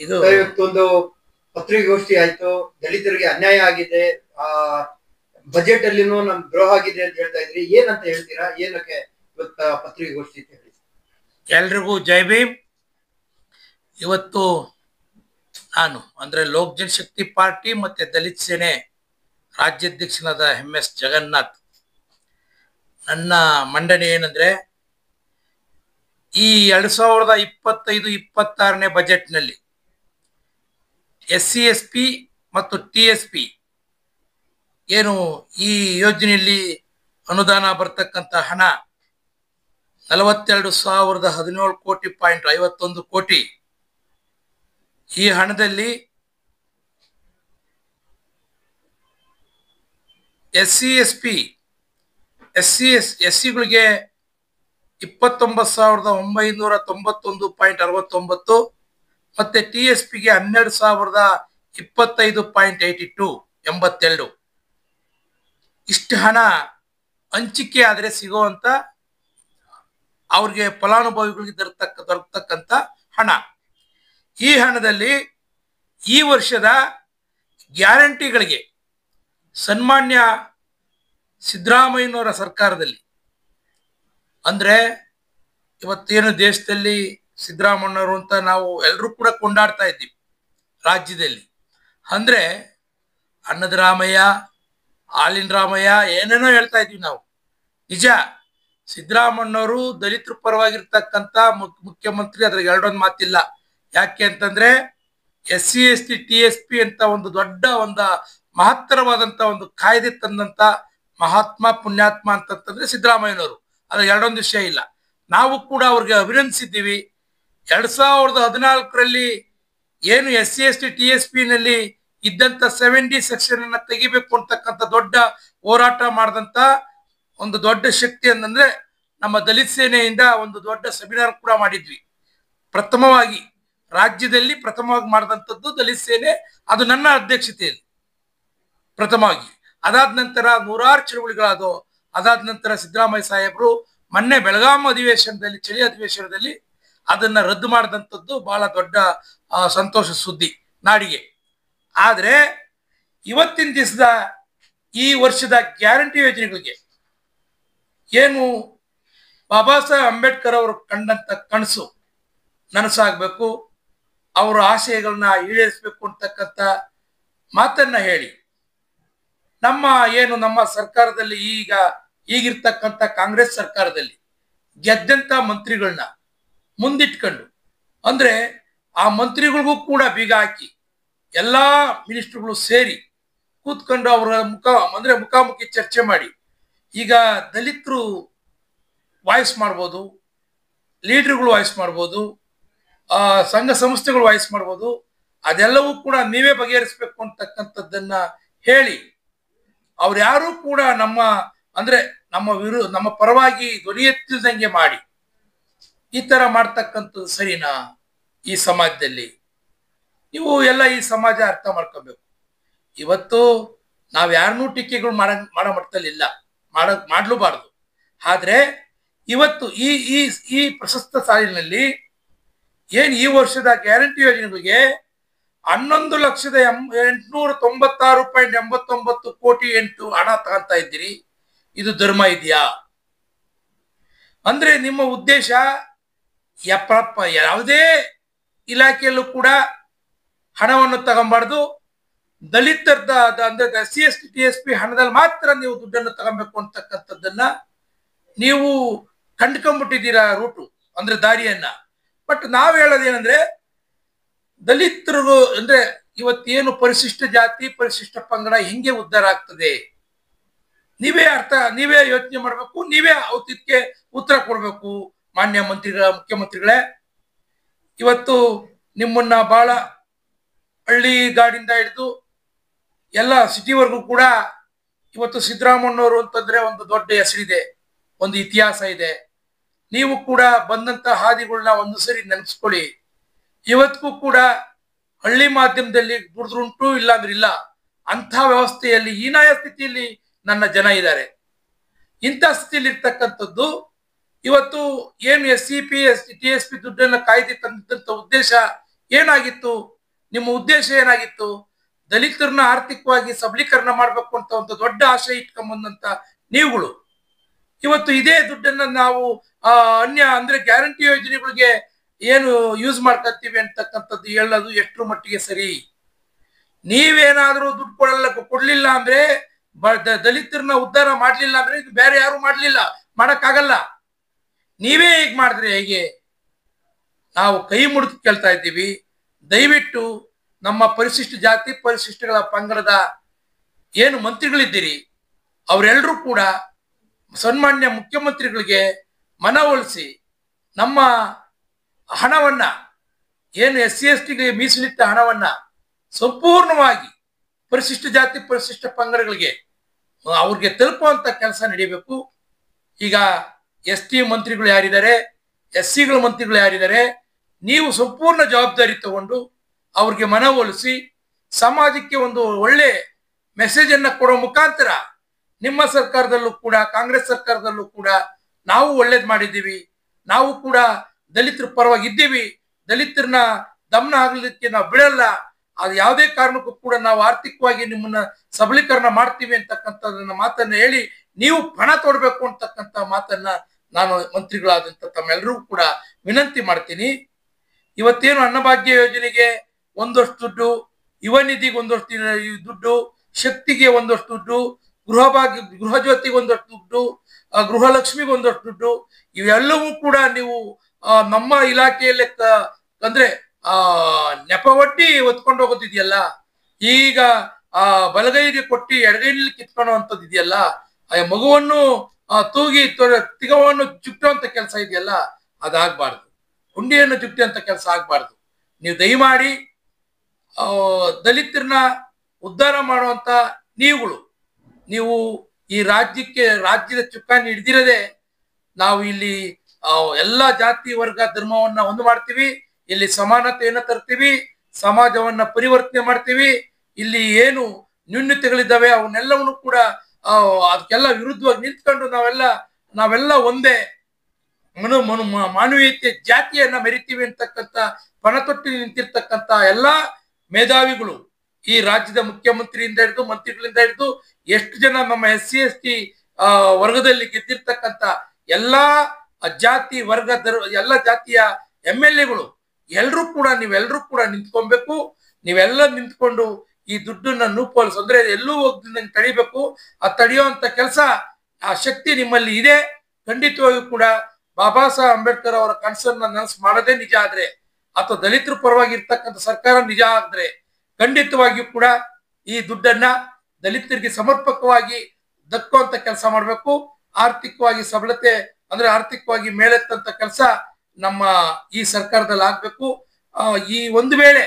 ಇದು ಇವತ್ತೊಂದು ಪತ್ರಿಕಾಗೋಷ್ಠಿ ಆಯ್ತು, ದಲಿತರಿಗೆ ಅನ್ಯಾಯ ಆಗಿದೆ, ಆ ಬಜೆಟ್ ಅಲ್ಲಿನೂ ನಮ್ ದ್ರೋಹ ಆಗಿದೆ ಅಂತ ಹೇಳ್ತಾ ಇದ್ರಿ. ಏನಂತ ಹೇಳ್ತೀರಾ? ಏನಕ್ಕೆ ಇವತ್ತ ಪತ್ರಿಕಾಗೋಷ್ಠಿ ಅಂತ ಹೇಳಿ? ಎಲ್ರಿಗೂ ಜೈ ಭೀಮ್. ಇವತ್ತು ನಾನು ಅಂದ್ರೆ ಲೋಕ್ ಜನಶಕ್ತಿ ಪಾರ್ಟಿ ಮತ್ತೆ ದಲಿತ ಸೇನೆ ರಾಜ್ಯಾಧ್ಯಕ್ಷನಾದ MS ಜಗನ್ನಾಥ್, ನನ್ನ ಮಂಡನೆ ಏನಂದ್ರೆ, ಈ 2025-26ನೇ ಬಜೆಟ್ನಲ್ಲಿ SC/ST ಮತ್ತು TSP ಏನು ಈ ಯೋಜನೆಯಲ್ಲಿ ಅನುದಾನ ಬರ್ತಕ್ಕಂಥ ಹಣ 42,017 ಕೋಟಿ .51 ಕೋಟಿ. ಈ ಹಣದಲ್ಲಿ SCಗಳಿಗೆ 29,991.69 ಮತ್ತೆ TSPಗೆ 12,025.82 ಇಷ್ಟು ಹಣ ಹಂಚಿಕೆ ಆದರೆ ಸಿಗುವಂತ ಅವ್ರಿಗೆ ಫಲಾನುಭವಿಗಳಿಗೆ ದೊರಕತಕ್ಕಂಥ ಹಣ. ಈ ಹಣದಲ್ಲಿ ಈ ವರ್ಷದ ಗ್ಯಾರಂಟಿಗಳಿಗೆ ಸನ್ಮಾನ್ಯ ಸಿದ್ದರಾಮಯ್ಯನವರ ಸರ್ಕಾರದಲ್ಲಿ, ಅಂದ್ರೆ ಇವತ್ತೇನು ದೇಶದಲ್ಲಿ ಸಿದ್ದರಾಮಯ್ಯನವರು ಅಂತ ನಾವು ಎಲ್ಲರೂ ಕೂಡ ಕೊಂಡಾಡ್ತಾ ಇದ್ದೀವಿ ರಾಜ್ಯದಲ್ಲಿ, ಅಂದ್ರೆ ಅನ್ನದ ರಾಮಯ್ಯ, ಹಾಲಿನ ರಾಮಯ್ಯ, ಏನೇನೋ ಹೇಳ್ತಾ ಇದ್ವಿ ನಾವು. ನಿಜ, ಸಿದ್ದರಾಮಯ್ಯನವರು ದಲಿತರ ಪರವಾಗಿರ್ತಕ್ಕಂಥ ಮುಖ್ಯಮಂತ್ರಿ, ಅದ್ರಾಗ ಎರಡೊಂದು ಮಾತಿಲ್ಲ. ಯಾಕೆ ಅಂತಂದ್ರೆ SC/ST TSP ಅಂತ ಒಂದು ದೊಡ್ಡ ಮಹತ್ತರವಾದಂತ ಒಂದು ಕಾಯ್ದೆ ತಂದಂತ ಮಹಾತ್ಮ ಪುಣ್ಯಾತ್ಮ ಅಂತಂದ್ರೆ ಸಿದ್ದರಾಮಯ್ಯನವರು. ಅದ್ರ ಎರಡೊಂದು ವಿಷಯ ಇಲ್ಲ. ನಾವು ಕೂಡ ಅವ್ರಿಗೆ ಅಭಿನಂದಿಸಿದ್ದೀವಿ. 2014ರಲ್ಲಿ ಏನು SC/ST TSP ನಲ್ಲಿ ಇದ್ದಂತ 70 ಸೆಕ್ಷನ್ ಅನ್ನ ತೆಗಿಬೇಕು ಅಂತಕ್ಕಂಥ ದೊಡ್ಡ ಹೋರಾಟ ಮಾಡಿದಂತ ಒಂದು ದೊಡ್ಡ ಶಕ್ತಿ ಅಂತಂದ್ರೆ ನಮ್ಮ ದಲಿತ ಸೇನೆಯಿಂದ ಒಂದು ದೊಡ್ಡ ಸೆಮಿನಾರ್ ಕೂಡ ಮಾಡಿದ್ವಿ. ಪ್ರಥಮವಾಗಿ ರಾಜ್ಯದಲ್ಲಿ ಮಾಡಿದಂಥದ್ದು ದಲಿತ ಸೇನೆ, ಅದು ನನ್ನ ಅಧ್ಯಕ್ಷತೆಯಲ್ಲಿ ಪ್ರಥಮವಾಗಿ. ಅದಾದ ನಂತರ ನೂರಾರು ಚಳುವಳಿಗಳಾದವು. ಅದಾದ ನಂತರ ಸಿದ್ದರಾಮಯ್ಯ ಸಾಹೇಬರು ಮೊನ್ನೆ ಬೆಳಗಾಂ ಅಧಿವೇಶನದಲ್ಲಿ, ಚಳಿ ಅಧಿವೇಶನದಲ್ಲಿ ಅದನ್ನ ರದ್ದು ಮಾಡಿದಂಥದ್ದು ಬಹಳ ದೊಡ್ಡ ಸಂತೋಷ ಸುದ್ದಿ ನಾಡಿಗೆ. ಆದ್ರೆ ಇವತ್ತಿನ ದಿವಸದ ಈ ವರ್ಷದ ಗ್ಯಾರಂಟಿ ಯೋಜನೆಗಳಿಗೆ ಏನು ಬಾಬಾ ಸಾಹೇಬ್ ಅಂಬೇಡ್ಕರ್ ಅವರು ಕಂಡಂತ ಕನಸು ನನಸಾಗಬೇಕು, ಅವರ ಆಶಯಗಳನ್ನ ಈಡೇರಿಸಬೇಕು ಅಂತಕ್ಕಂಥ ಮಾತನ್ನ ಹೇಳಿ, ನಮ್ಮ ಸರ್ಕಾರದಲ್ಲಿ ಈಗಿರ್ತಕ್ಕಂಥ ಕಾಂಗ್ರೆಸ್ ಸರ್ಕಾರದಲ್ಲಿ ಗೆದ್ದಂತ ಮಂತ್ರಿಗಳನ್ನ ಮುಂದಿಟ್ಕೊಂಡು, ಅಂದ್ರೆ ಆ ಮಂತ್ರಿಗಳಿಗೂ ಕೂಡ ಬೀಗ ಹಾಕಿ ಎಲ್ಲಾ ಮಿನಿಸ್ಟರ್ಗಳು ಸೇರಿ ಕೂತ್ಕೊಂಡು ಅವರ ಮುಖಾಮುಖಿ ಚರ್ಚೆ ಮಾಡಿ, ಈಗ ದಲಿತರು ವಾಯ್ಸ್ ಮಾಡ್ಬೋದು, ಲೀಡರ್ಗಳು ವಾಯ್ಸ್ ಮಾಡ್ಬೋದು, ಸಂಘ ಸಂಸ್ಥೆಗಳು ವಾಯ್ಸ್ ಮಾಡ್ಬೋದು, ಅದೆಲ್ಲವೂ ಕೂಡ ನೀವೇ ಬಗೆಹರಿಸ್ಬೇಕು ಅಂತಕ್ಕಂಥದ್ದನ್ನ ಹೇಳಿ, ಅವ್ರು ಯಾರು ಕೂಡ ನಮ್ಮ ಪರವಾಗಿ ಧ್ವನಿ ಎತ್ತಿದಂಗೆ ಮಾಡಿ ಈ ತರ ಮಾಡ್ತಕ್ಕಂಥದ್ದು ಸರಿನಾ? ಈ ಸಮಾಜದಲ್ಲಿ ನೀವು ಎಲ್ಲ ಈ ಸಮಾಜ ಅರ್ಥ ಮಾಡ್ಕೋಬೇಕು. ಇವತ್ತು ನಾವ್ ಯಾರನ್ನೂ ಟೀಕೆಗಳು ಮಾಡೋ ಮಟ್ಟದಲ್ಲಿ ಇಲ್ಲ, ಮಾಡ್ಲೂಬಾರ್ದು. ಆದ್ರೆ ಇವತ್ತು ಈ ಪ್ರಶಸ್ತ ಸಾಲಿನಲ್ಲಿ ಏನ್ ಈ ವರ್ಷದ ಗ್ಯಾರಂಟಿ ಯೋಜನೆಗಳಿಗೆ 11,896.89 ಕೋಟಿ ಹಣ ತಗೊಂತಾ ಇದ್ದೀರಿ. ಇದು ಧರ್ಮ ಇದೆಯಾ? ಅಂದ್ರೆ ನಿಮ್ಮ ಉದ್ದೇಶ ಯಾವುದೇ ಇಲಾಖೆಯಲ್ಲೂ ಕೂಡ ಹಣವನ್ನು ತಗೊಂಬಾರ್ದು, ದಲಿತರದ ಅಂದ್ರೆ SC/ST TSP ಹಣದಲ್ಲಿ ಮಾತ್ರ ನೀವು ದುಡ್ಡನ್ನು ತಗೊಬೇಕು ಅಂತಕ್ಕಂಥದ್ದನ್ನ ನೀವು ಕಂಡ್ಕೊಂಡ್ಬಿಟ್ಟಿದ್ದೀರಾ ರೂಟು, ಅಂದ್ರೆ ದಾರಿಯನ್ನ. ಬಟ್ ನಾವ್ ಹೇಳೋದೇನಂದ್ರೆ, ದಲಿತರು ಅಂದ್ರೆ ಇವತ್ತೇನು ಪರಿಶಿಷ್ಟ ಜಾತಿ ಪರಿಶಿಷ್ಟ ಪಂಗಡ ಹೆಂಗೆ ಉದ್ಧಾರ ಆಗ್ತದೆ, ನೀವೇ ಯೋಚನೆ ಮಾಡ್ಬೇಕು, ನೀವೇ ಇದಕ್ಕೆ ಉತ್ತರ ಕೊಡ್ಬೇಕು. ಮಾನ್ಯ ಮುಖ್ಯಮಂತ್ರಿಗಳೇ, ಇವತ್ತು ನಿಮ್ಮನ್ನ ಬಹಳ ಹಳ್ಳಿ ಗಾಡಿಂದ ಹಿಡಿದು ಎಲ್ಲ ಸಿಟಿವರೆಗೂ ಕೂಡ ಇವತ್ತು ಸಿದ್ದರಾಮಯ್ಯನವರು ಅಂತಂದ್ರೆ ಒಂದು ದೊಡ್ಡ ಹೆಸರಿದೆ, ಒಂದು ಇತಿಹಾಸ ಇದೆ. ನೀವು ಕೂಡ ಬಂದಂತ ಹಾದಿಗಳನ್ನ ಒಂದು ಸರಿ ನೆನಪಿಸ್ಕೊಳ್ಳಿ. ಇವತ್ತಿಗೂ ಕೂಡ ಹಳ್ಳಿ ಮಾಧ್ಯಮದಲ್ಲಿ ದುಡಿದ್ರುಂಟು, ಇಲ್ಲ ಅಂದ್ರೆ ಇಲ್ಲ, ಅಂಥ ವ್ಯವಸ್ಥೆಯಲ್ಲಿ ಹೀನಾಯ ಸ್ಥಿತಿಯಲ್ಲಿ ನನ್ನ ಜನ ಇದ್ದಾರೆ. ಇಂಥ ಸ್ಥಿತಿಯಲ್ಲಿ ಇರ್ತಕ್ಕಂಥದ್ದು ಇವತ್ತು ಏನು SC/ST TSP ದುಡ್ಡನ್ನ ಕಾಯ್ದೆ ತಂದಂತ ಉದ್ದೇಶ ಏನಾಗಿತ್ತು? ನಿಮ್ಮ ಉದ್ದೇಶ ಏನಾಗಿತ್ತು? ದಲಿತರನ್ನ ಆರ್ಥಿಕವಾಗಿ ಸಬಲೀಕರಣ ಮಾಡ್ಬೇಕು ಅಂತ ಒಂದು ದೊಡ್ಡ ಆಶಯ ಇಟ್ಕೊಂಬಂದಂತ ನೀವುಗಳು ಇವತ್ತು ಇದೇ ದುಡ್ಡನ್ನ ನಾವು ಅನ್ಯ ಅಂದ್ರೆ ಗ್ಯಾರಂಟಿ ಯೋಜನೆಗಳಿಗೆ ಏನು ಯೂಸ್ ಮಾಡ್ಕೊತೀವಿ ಅಂತಕ್ಕಂಥದ್ದು ಹೇಳೋದು ಎಷ್ಟರ ಮಟ್ಟಿಗೆ ಸರಿ? ನೀವೇನಾದ್ರೂ ದುಡ್ಡು ಕೊಡ್ಲಿಲ್ಲ ಅಂದ್ರೆ ದಲಿತರನ್ನ ಉದ್ಧಾರ ಮಾಡ್ಲಿಲ್ಲ ಅಂದ್ರೆ ಇದು ಬೇರೆ ಯಾರು ಮಾಡ್ಲಿಲ್ಲ, ಮಾಡಕ್ಕಾಗಲ್ಲ. ನೀವೇ ಹೀಗೆ ಮಾಡಿದ್ರೆ ಹೇಗೆ? ನಾವು ಕೈ ಮುಡಿದು ಕೇಳ್ತಾ ಇದ್ದೀವಿ, ದಯವಿಟ್ಟು ನಮ್ಮ ಪರಿಶಿಷ್ಟ ಜಾತಿ ಪರಿಶಿಷ್ಟಗಳ ಪಂಗಡದ ಏನು ಮಂತ್ರಿಗಳಿದ್ದೀರಿ ಅವರೆಲ್ಲರೂ ಕೂಡ ಸನ್ಮಾನ್ಯ ಮುಖ್ಯಮಂತ್ರಿಗಳಿಗೆ ಮನವೊಲಿಸಿ ನಮ್ಮ ಹಣವನ್ನ ಏನು SC/ST ಮೀಸಲಿಟ್ಟ ಹಣವನ್ನ ಸಂಪೂರ್ಣವಾಗಿ ಪರಿಶಿಷ್ಟ ಜಾತಿ ಪರಿಶಿಷ್ಟ ಪಂಗಡಗಳಿಗೆ ಅವ್ರಿಗೆ ತಲುಪುವಂತ ಕೆಲಸ ನಡೀಬೇಕು. ಈಗ ST ಮಂತ್ರಿಗಳು ಯಾರಿದ್ದಾರೆ, SCಗಳ ಮಂತ್ರಿಗಳು ಯಾರಿದ್ದಾರೆ, ನೀವು ಸಂಪೂರ್ಣ ಜವಾಬ್ದಾರಿ ತಗೊಂಡು ಅವ್ರಿಗೆ ಮನವೊಲಿಸಿ ಸಮಾಜಕ್ಕೆ ಒಂದು ಒಳ್ಳೆ ಮೆಸೇಜ್ ಅನ್ನ ಕೊಡೋ ಮುಖಾಂತರ ನಿಮ್ಮ ಸರ್ಕಾರದಲ್ಲೂ ಕೂಡ ಕಾಂಗ್ರೆಸ್ ಸರ್ಕಾರದಲ್ಲೂ ಕೂಡ ನಾವು ಒಳ್ಳೇದ್ ಮಾಡಿದ್ದೀವಿ, ನಾವು ಕೂಡ ದಲಿತರ ಪರವಾಗಿ ಇದ್ದೀವಿ, ದಲಿತರನ್ನ ದಮನ ಆಗ್ಲಿಕ್ಕೆ ನಾವು ಬಿಡಲ್ಲ, ಅದು ಯಾವುದೇ ಕಾರಣಕ್ಕೂ ಕೂಡ ನಾವು ಆರ್ಥಿಕವಾಗಿ ನಿಮ್ಮನ್ನ ಸಬಲೀಕರಣ ಮಾಡ್ತೀವಿ ಅಂತಕ್ಕಂಥದನ್ನ ಮಾತನ್ನ ಹೇಳಿ ನೀವು ಪಣ ತೊಡಬೇಕು ಅಂತಕ್ಕಂಥ ಮಾತನ್ನ ನಾನು ಮಂತ್ರಿಗಳಾದಂತ ತಮ್ಮೆಲ್ಲರಿಗೂ ಕೂಡ ವಿನಂತಿ ಮಾಡ್ತೀನಿ. ಇವತ್ತೇನು ಅನ್ನಭಾಗ್ಯ ಯೋಜನೆಗೆ ಒಂದಷ್ಟು ದುಡ್ಡು, ಯುವ ನಿಧಿಗೆ ಒಂದಷ್ಟು ದುಡ್ಡು, ಶಕ್ತಿಗೆ ಒಂದಷ್ಟು ದುಡ್ಡು, ಗೃಹ ಜ್ಯೋತಿಗೆ ಒಂದಷ್ಟು ದುಡ್ಡು, ಗೃಹಲಕ್ಷ್ಮಿಗೆ ಒಂದಷ್ಟು ದುಡ್ಡು, ಇವೆಲ್ಲವೂ ಕೂಡ ನೀವು ನಮ್ಮ ಇಲಾಖೆಯಲ್ಲಿ ಅಂದ್ರೆ ನೆಪವಡ್ಡಿ ಹೊತ್ಕೊಂಡು ಹೋಗೋದಿದೆಯಲ್ಲ, ಈಗ ಬಲಗೈಗೆ ಕೊಟ್ಟಿ ಎಡಗೈಲಿ ಕಿತ್ಕೊಳ್ಳುವಂಥದ್ದು ಇದೆಯಲ್ಲ, ಆ ಮಗುವನ್ನು ತೂಗಿ ತಿಗವನ್ನು ಚುಟ್ಟುವಂತ ಕೆಲಸ ಇದೆಯಲ್ಲ, ಅದಾಗಬಾರ್ದು. ಹುಂಡಿಯನ್ನು ಚುಟ್ಟುವಂತ ಕೆಲಸ ಆಗ್ಬಾರ್ದು. ನೀವು ದಯಮಾಡಿ ದಲಿತರನ್ನ ಉದ್ಧಾರ ಮಾಡುವಂತ ನೀವುಗಳು, ನೀವು ಈ ರಾಜ್ಯದ ಚುಕ್ಕಾಣಿ ಹಿಡ್ದಿರದೆ ನಾವು ಇಲ್ಲಿ ಎಲ್ಲಾ ಜಾತಿ ವರ್ಗ ಧರ್ಮವನ್ನ ಒಂದು ಮಾಡ್ತೀವಿ, ಇಲ್ಲಿ ಸಮಾನತೆಯನ್ನ ತರ್ತೀವಿ, ಸಮಾಜವನ್ನ ಪರಿವರ್ತನೆ ಮಾಡ್ತೀವಿ. ಇಲ್ಲಿ ಏನು ನ್ಯೂನ್ಯತೆಗಳಿದ್ದಾವೆ ಅವನ್ನೆಲ್ಲವನ್ನು ಕೂಡ ಅದಕ್ಕೆಲ್ಲ ವಿರುದ್ಧವಾಗಿ ನಿಂತ್ಕೊಂಡು ನಾವೆಲ್ಲ ಒಂದೇ ಮಾನವೀಯತೆ ಜಾತಿಯನ್ನ ಮೆರಿತೀವಿ ಅಂತಕ್ಕಂಥ ಪಣತೊಟ್ಟಿ ನಿಂತಿರ್ತಕ್ಕಂಥ ಎಲ್ಲಾ ಮೇಧಾವಿಗಳು, ಈ ರಾಜ್ಯದ ಮುಖ್ಯಮಂತ್ರಿಯಿಂದ ಹಿಡಿದು ಮಂತ್ರಿಗಳಿಂದ ಹಿಡಿದು ಎಷ್ಟು ಜನ ನಮ್ಮ SC/ST ವರ್ಗದಲ್ಲಿ ಗೆದ್ದಿರ್ತಕ್ಕಂಥ ಎಲ್ಲಾ ಜಾತಿ ವರ್ಗ ಎಲ್ಲ ಜಾತಿಯ MLAಗಳು ನೀವೆಲ್ಲರೂ ಕೂಡ ನಿಂತ್ಕೊಬೇಕು. ನೀವೆಲ್ಲ ನಿಂತ್ಕೊಂಡು ಈ ದುಡ್ಡನ್ನ ನೂಪೋಲ್ಸ್ ಅಂದ್ರೆ ಎಲ್ಲೂ ಹೋಗ್ದಂಗೆ ತಡಿಬೇಕು. ಆ ತಡೆಯುವಂತ ಕೆಲಸ, ಆ ಶಕ್ತಿ ನಿಮ್ಮಲ್ಲಿ ಇದೆ. ಖಂಡಿತವಾಗಿಯೂ ಕೂಡ ಬಾಬಾ ಸಾಹೇಬ್ ಅಂಬೇಡ್ಕರ್ ಅವರ ಕನಸನ್ನ ನನಸು ಮಾಡದೇ ನಿಜ ಆದ್ರೆ, ಅಥವಾ ದಲಿತರ ಪರವಾಗಿ ಇರ್ತಕ್ಕಂಥ ಸರ್ಕಾರ ನಿಜ ಆದ್ರೆ, ಖಂಡಿತವಾಗಿಯೂ ಕೂಡ ಈ ದುಡ್ಡನ್ನ ದಲಿತರಿಗೆ ಸಮರ್ಪಕವಾಗಿ ದಕ್ಕುವಂತ ಕೆಲಸ ಮಾಡಬೇಕು. ಆರ್ಥಿಕವಾಗಿ ಸಬಲತೆ ಅಂದ್ರೆ ಆರ್ಥಿಕವಾಗಿ ಮೇಲೆತ್ತಂತ ಕೆಲಸ ನಮ್ಮ ಈ ಸರ್ಕಾರದಲ್ಲಿ ಆಗ್ಬೇಕು. ಈ ಒಂದು ವೇಳೆ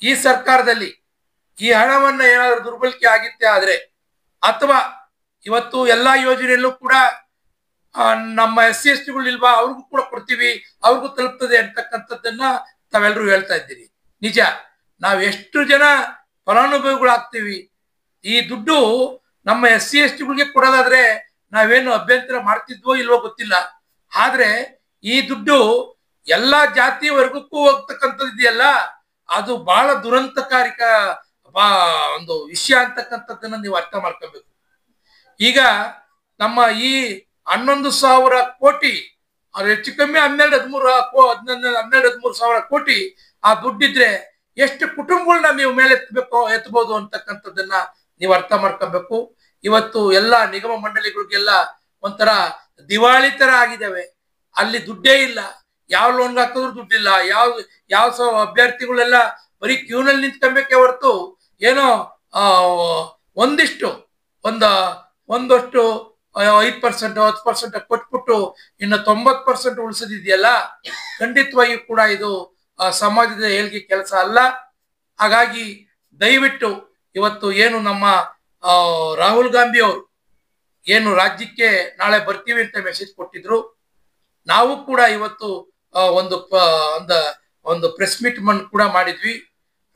ಈ ಸರ್ಕಾರದಲ್ಲಿ ಈ ಹಣವನ್ನ ಏನಾದ್ರೂ ದುರ್ಬಳಕೆ ಆಗಿತ್ತೆ ಆದ್ರೆ, ಅಥವಾ ಇವತ್ತು ಎಲ್ಲಾ ಯೋಜನೆಯಲ್ಲೂ ಕೂಡ ನಮ್ಮ SC/STಗಳು ಇಲ್ವಾ, ಅವ್ರಿಗೂ ಕೂಡ ಕೊಡ್ತೀವಿ, ಅವ್ರಿಗೂ ತಲುಪ್ತದೆ ಅಂತಕ್ಕಂಥದ್ದನ್ನ ತಾವೆಲ್ಲರೂ ಹೇಳ್ತಾ ಇದ್ದೀರಿ. ನಿಜ, ನಾವ್ ಎಷ್ಟು ಜನ ಫಲಾನುಭವಿಗಳಾಗ್ತೀವಿ, ಈ ದುಡ್ಡು ನಮ್ಮ SC/STಗಳಿಗೆ ಕೊಡೋದಾದ್ರೆ ನಾವೇನು ಅಭ್ಯಂತರ ಮಾಡ್ತಿದ್ವೋ ಇಲ್ವೋ ಗೊತ್ತಿಲ್ಲ. ಆದ್ರೆ ಈ ದುಡ್ಡು ಎಲ್ಲಾ ಜಾತಿ ವರ್ಗಕ್ಕೂ ಹೋಗ್ತಕ್ಕಂಥದ್ದು ಇದೆಯಲ್ಲ, ಅದು ಬಹಳ ದುರಂತಕಾರಿಕ ಒಂದು ವಿಷಯ ಅಂತಕ್ಕಂಥದ್ದನ್ನ ನೀವು ಅರ್ಥ ಮಾಡ್ಕೋಬೇಕು. ಈಗ ನಮ್ಮ ಈ 11,000 ಕೋಟಿ, ಅದು ಹೆಚ್ಚು ಕಮ್ಮಿ 12-13 ಸಾವಿರ ಕೋಟಿ ಆ ದುಡ್ಡಿದ್ರೆ ಎಷ್ಟು ಕುಟುಂಬಗಳನ್ನ ನೀವು ಮೇಲೆ ಎತ್ತಬಹುದು ಅಂತಕ್ಕಂಥದ್ದನ್ನ ನೀವು ಅರ್ಥ ಮಾಡ್ಕೋಬೇಕು. ಇವತ್ತು ಎಲ್ಲಾ ನಿಗಮ ಮಂಡಳಿಗಳಿಗೆಲ್ಲ ಒಂಥರ ದಿವಾಳಿ ತರ ಆಗಿದ್ದಾವೆ. ಅಲ್ಲಿ ದುಡ್ಡೇ ಇಲ್ಲ, ಯಾವ ಲೋನ್ ಹಾಕಿದ್ರು ದುಡ್ಡಿಲ್ಲ, ಯಾವ ಅಭ್ಯರ್ಥಿಗಳೆಲ್ಲ ಬರೀ ಕ್ಯೂನಲ್ಲಿ ನಿಂತ್ಕೊಬೇಕೆ ಹೊರತು ಏನೋ ಒಂದಷ್ಟು 5% 10% ಕೊಟ್ಬಿಟ್ಟು ಇನ್ನು 90% ಉಳಿಸೋದಿದೆಯಲ್ಲ, ಖಂಡಿತವಾಗಿ ಕೂಡ ಇದು ಸಮಾಜದ ಏಳ್ಗೆ ಕೆಲಸ ಅಲ್ಲ. ಹಾಗಾಗಿ ದಯವಿಟ್ಟು ಇವತ್ತು ಏನು ನಮ್ಮ ರಾಹುಲ್ ಗಾಂಧಿ ಅವರು ಏನು ರಾಜ್ಯಕ್ಕೆ ನಾಳೆ ಬರ್ತೀವಿ ಅಂತ ಮೆಸೇಜ್ ಕೊಟ್ಟಿದ್ರು, ನಾವು ಕೂಡ ಇವತ್ತು ಒಂದು ಪ್ರೆಸ್ ಮೀಟ್ ಕೂಡ ಮಾಡಿದ್ವಿ.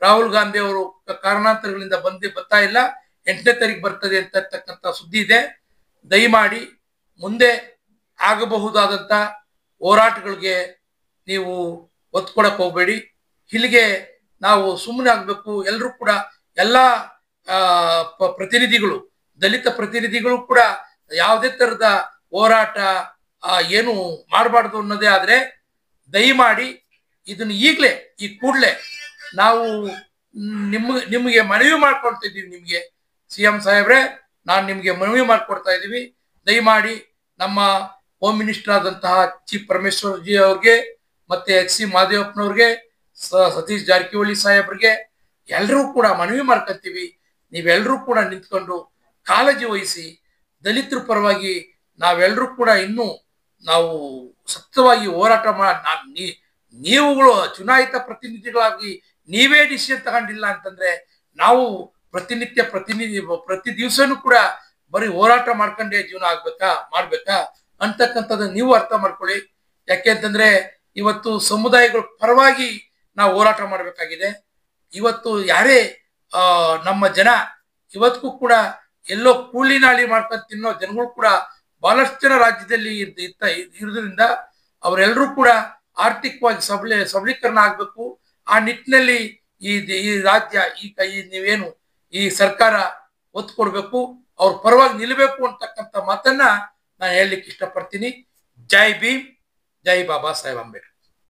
ರಾಹುಲ್ ಗಾಂಧಿ ಅವರು ಕಾರಣಾಂತರಗಳಿಂದ ಬರ್ತಾ ಇಲ್ಲ, 8ನೇ ತಾರೀಕು ಬರ್ತದೆ ಅಂತಕ್ಕಂಥ ಸುದ್ದಿ ಇದೆ. ದಯಮಾಡಿ ಮುಂದೆ ಆಗಬಹುದಾದಂತ ಹೋರಾಟಗಳಿಗೆ ನೀವು ಒತ್ತು ಕೊಡಕ್ ಹೋಗ್ಬೇಡಿ. ಇಲ್ಲಿಗೆ ನಾವು ಸುಮ್ಮನೆ ಆಗ್ಬೇಕು. ಎಲ್ಲರೂ ಕೂಡ ಎಲ್ಲಾ ಪ್ರತಿನಿಧಿಗಳು, ದಲಿತ ಪ್ರತಿನಿಧಿಗಳು ಕೂಡ ಯಾವುದೇ ತರದ ಹೋರಾಟ ಏನು ಮಾಡಬಾರ್ದು ಅನ್ನೋದೇ ಆದ್ರೆ ದಯಮಾಡಿ ಇದನ್ನ ಈಗಲೇ ಈ ಕೂಡಲೇ ನಾವು ನಿಮಗೆ ಮನವಿ ಮಾಡ್ಕೊಳ್ತಾ ಇದ್ದೀವಿ. ನಿಮ್ಗೆ CM ಸಾಹೇಬ್ರೆ, ನಾನು ನಿಮ್ಗೆ ಮನವಿ ಮಾಡ್ಕೊಡ್ತಾ ಇದ್ದೀವಿ, ದಯಮಾಡಿ ನಮ್ಮ ಹೋಮ್ ಮಿನಿಸ್ಟರ್ ಆದಂತಹ ಚಿ ಪರಮೇಶ್ವರ್ ಜಿ ಅವ್ರಿಗೆ ಮತ್ತೆ HC ಮಾದೇವಪ್ಪನವ್ರಿಗೆ, ಸತೀಶ್ ಜಾರಕಿಹೊಳಿ ಸಾಹೇಬ್ರಿಗೆ ಎಲ್ಲರೂ ಕೂಡ ಮನವಿ ಮಾಡ್ಕೊತೀವಿ. ನೀವೆಲ್ಲರೂ ಕೂಡ ನಿಂತ್ಕೊಂಡು ಕಾಳಜಿ ವಹಿಸಿ ದಲಿತರ ಪರವಾಗಿ ನಾವೆಲ್ಲರೂ ಕೂಡ ಇನ್ನೂ ನಾವು ಸತ್ಯವಾಗಿ ಹೋರಾಟ ನೀವುಗಳು ಚುನಾಯಿತ ಪ್ರತಿನಿಧಿಗಳಾಗಿ ನೀವೇ ಡಿಸಿಷನ್ ತಗೊಂಡಿಲ್ಲ ಅಂತಂದ್ರೆ ನಾವು ಪ್ರತಿ ದಿವಸನೂ ಕೂಡ ಬರೀ ಹೋರಾಟ ಮಾಡ್ಕೊಂಡೇ ಜೀವನ ಮಾಡ್ಬೇಕಾ ಅಂತಕ್ಕಂಥದ್ದು ನೀವು ಅರ್ಥ ಮಾಡ್ಕೊಳ್ಳಿ. ಯಾಕೆ ಅಂತಂದ್ರೆ ಇವತ್ತು ಸಮುದಾಯಗಳ ಪರವಾಗಿ ನಾವು ಹೋರಾಟ ಮಾಡ್ಬೇಕಾಗಿದೆ. ಇವತ್ತು ಯಾರೇ ನಮ್ಮ ಜನ ಇವತ್ತಿಗೂ ಕೂಡ ಎಲ್ಲೋ ಕೂಲಿ ನಾಳಿ ಮಾಡ್ಕೊಂಡು ತಿನ್ನೋ ಜನಗಳು ಕೂಡ ಬಹಳಷ್ಟು ಜನ ರಾಜ್ಯದಲ್ಲಿ ಇರೋದ್ರಿಂದ ಅವರೆಲ್ಲರೂ ಕೂಡ ಆರ್ಥಿಕವಾಗಿ ಸಬಲೀಕರಣ ಆಗ್ಬೇಕು. ಆ ನಿಟ್ಟಿನಲ್ಲಿ ಈ ರಾಜ್ಯ ನೀವೇನು ಈ ಸರ್ಕಾರ ಒತ್ತು ಕೊಡ್ಬೇಕು, ಅವ್ರ ಪರವಾಗಿ ನಿಲ್ಲಬೇಕು ಅಂತಕ್ಕಂಥ ಮಾತನ್ನ ನಾನು ಹೇಳಲಿಕ್ಕೆ ಇಷ್ಟಪಡ್ತೀನಿ. ಜೈ ಭೀಮ್, ಜೈ ಬಾಬಾ ಸಾಹೇಬ್ ಅಂಬೇಡ್ಕರ್.